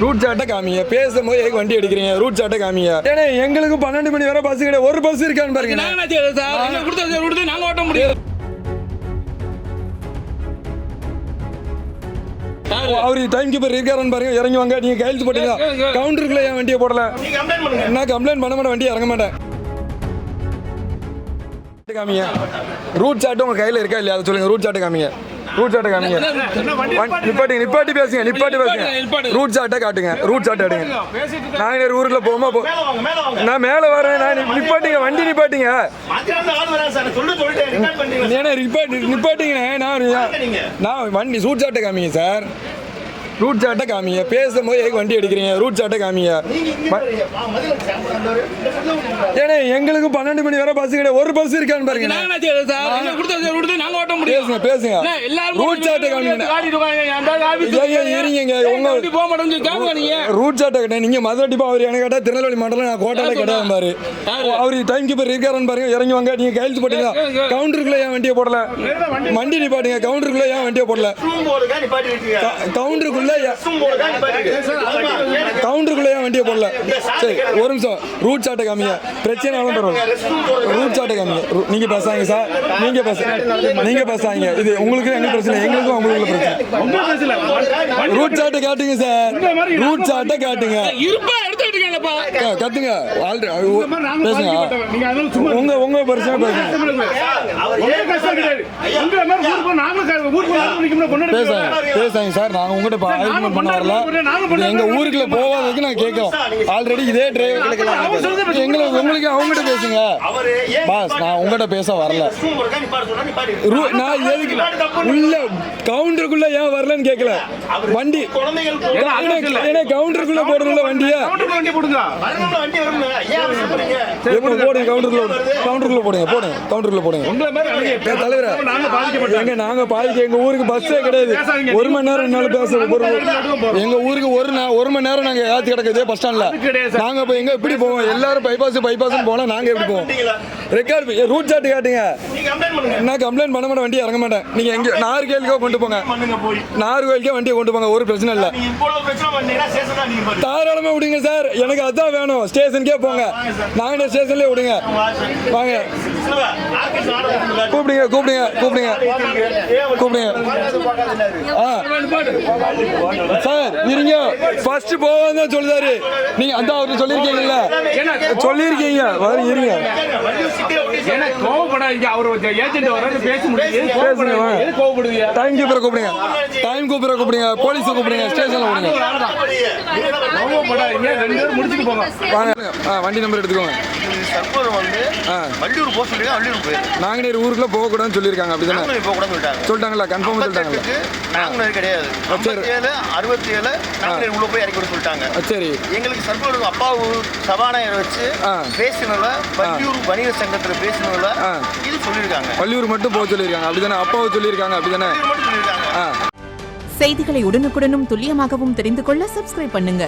Root சார்ட்டை காமிங்க. பேசும்போது எதுக்கு வண்டி எடுக்கிறீங்க? ரூட் சார்ட்டை காமிங்க. ஏன்னா எங்களுக்கு 12 மணி வரை பஸ் கிடையாது. ஒரு பஸ் இருக்கான்னு பாருங்க. நாங்க ஓட்ட முடியாது. அவரு டைம் கீப்பர் இருக்காருன்னு பாருங்க. இறங்கி வாங்க. நீங்க கையெழுத்து போட்டீங்க. கவுண்டருக்குள்ள என் வண்டியை போடல. நான் கம்ப்ளைண்ட் பண்ண மாட்டேன். வண்டி இறங்க மாட்டேன். காமிங்க. ரூட் சார்ட் உங்க கையில இருக்கா இல்லையா? அதை சொல்லுங்க. ரூட் சார்ட்டை காமிங்க. ரூட் சார்ட்டை காமிங்க. நிப்பாட்டி பேசுங்க. ரூட் சார்ட்டை காட்டுங்க. ரூட் சார்ட்டை எடுங்க. நாங்கள் ஊருக்குள்ள போகுமா நான் மேலே வரேன். நான் நிப்பாட்டிங்க. வண்டி நிப்பாட்டிங்க. ஏன்னா நிப்பாட்டிங்கண்ணே. நான் வண்டி ரூட் சார்ட்டை காமிங்க சார். ரூட் சார்ட்டை காமிங்க. பேசும்போது எதுக்கு வண்டி எடுக்கிறீங்க? ரூட் சார்ட்டை காமிங்க. ஏன்னா எங்களுக்கு 12 மணி வரை பஸ் கிடையாது. ஒரு பஸ் இருக்கான்னு பாருங்க. பேசுங்க. ரூட் சார்ட்டை காமிங்க. ரூட் சார்ட்டை கேட்டேன். நீங்க மதுரை அவர் எனக்கு கேட்டா திருநெல்வேலி மாவட்டம் நான் கோட்டால கிடையாது பாரு. அவரு டைம் கீப்பர் இருக்காருன்னு பாருங்க. இறங்கி வாங்க. நீங்க கையெழுத்து போட்டீங்க. கவுண்டருக்குள்ள ஏன் வண்டியை போடல? வண்டி நிப்பாட்டுங்க. கவுண்டருக்குள்ள ஏன் வண்டியை போடல? கவுண்டருக்குள்ள வண்டியை போடல. சரி ஒரு நிமிஷம். ரூட் சார்ட்டை காமிங்க. பிரச்சனை ரூட் சார்ட்டை காமிங்க. நீங்க பேசாங்க சார். நீங்க பேசாங்க. இது உங்களுக்கு எங்க பிரச்சனை? எங்களுக்கும் அவங்களுக்கு பிரச்சனை. ரூட் சார்ட்டை காட்டுங்க சார். ரூட் சார்ட்டை காட்டுங்க. கத்துங்க. பேசுங்க. உங்க பிரச்சனை பேசுங்க. பேசாங்க சார். நாங்க உங்ககிட்ட பண்ண வரல. எங்க ஊருக்குள்ள போவாததுக்கு நான் கேட்கிறோம். ஆல்ரெடி இதே டிரைவர் உங்களுக்கு அவங்ககிட்ட பேசுங்க பாஸ். நான் உங்ககிட்ட பேச வரல. நான் எதுக்கு உள்ள கவுண்டருக்குள்ள ஏன் வரலன்னு கேட்கல. வண்டி ஏன்னா கவுண்டருக்குள்ள போடுறதுல வண்டியா போடுங்க. கவுண்டருக்குள்ள போடுங்க. தலைவரா நாங்க பாதிக்க. எங்க ஊருக்கு பஸ்ஸே கிடையாது. 1 மணி நேரம் என்னால பேச. எங்க ஊருக்கு ஒரு மணி நேரம் நாங்க ஏத்தி கிடக்குது பஸ் ஸ்டாண்ட்ல. நாங்க இப்ப எங்க எப்படி போவோம்? எல்லாரும் பைபாஸ் போனா நாங்க எப்படி போவோம்? ரெக்கார்ட் ரூட் சார்ட் காட்டுங்க. நான் கம்ப்ளைண்ட் பண்ண மாட்டேன். வண்டி இறங்க மாட்டேன். நீங்க எங்க நாகர்கோயிலுக்கோ கொண்டு போங்க. நாகர்கோயிலுக்கே வண்டியை கொண்டு போங்க. ஒரு பிரச்சனை இல்ல. தாராளமா விடுங்க சார். எனக்கு அதான் வேணும். ஸ்டேஷனுக்கே போங்க. நாங்க ஸ்டேஷன்லயே விடுங்க. வாங்க. கூப்பிடுங்க. சார் இருங்க. ஃபர்ஸ்ட் போவாங்க சொல்லுதாரு. நீங்க அந்த அவருக்கு சொல்லிருக்கீங்கல்ல. சொல்லிருக்கீங்க. இருங்க. டைம் கூப்பிடுங்க. போலீஸ் கூப்பிடுங்க. ஸ்டேஷன்ல விடுங்க. வண்டி நம்பர் எடுத்துக்கோங்க. நாங்குநேரி ஊருக்குள்ள போக கூடாதுன்னு சொல்லிருக்காங்க. அப்படிதானே சொல்லிட்டாங்களா? கன்ஃபார்ம் சொல்லிட்டாங்களா? சரி. எங்களுக்கு சர்வூர் அப்பாவு சபாநாயகர் வச்சு பேசினல வள்ளியூர் வணிக சங்கத்துல பேசினல இது சொல்லியிருக்காங்க. வள்ளியூர் மட்டும் போக சொல்லியிருக்காங்க. அப்படிதானே? அப்பாவு சொல்லியிருக்காங்க. அப்படிதானே? செய்திகளை உடனுக்குடனும் துல்லியமாகவும் தெரிந்து கொள்ள சப்ஸ்கிரைப் பண்ணுங்க.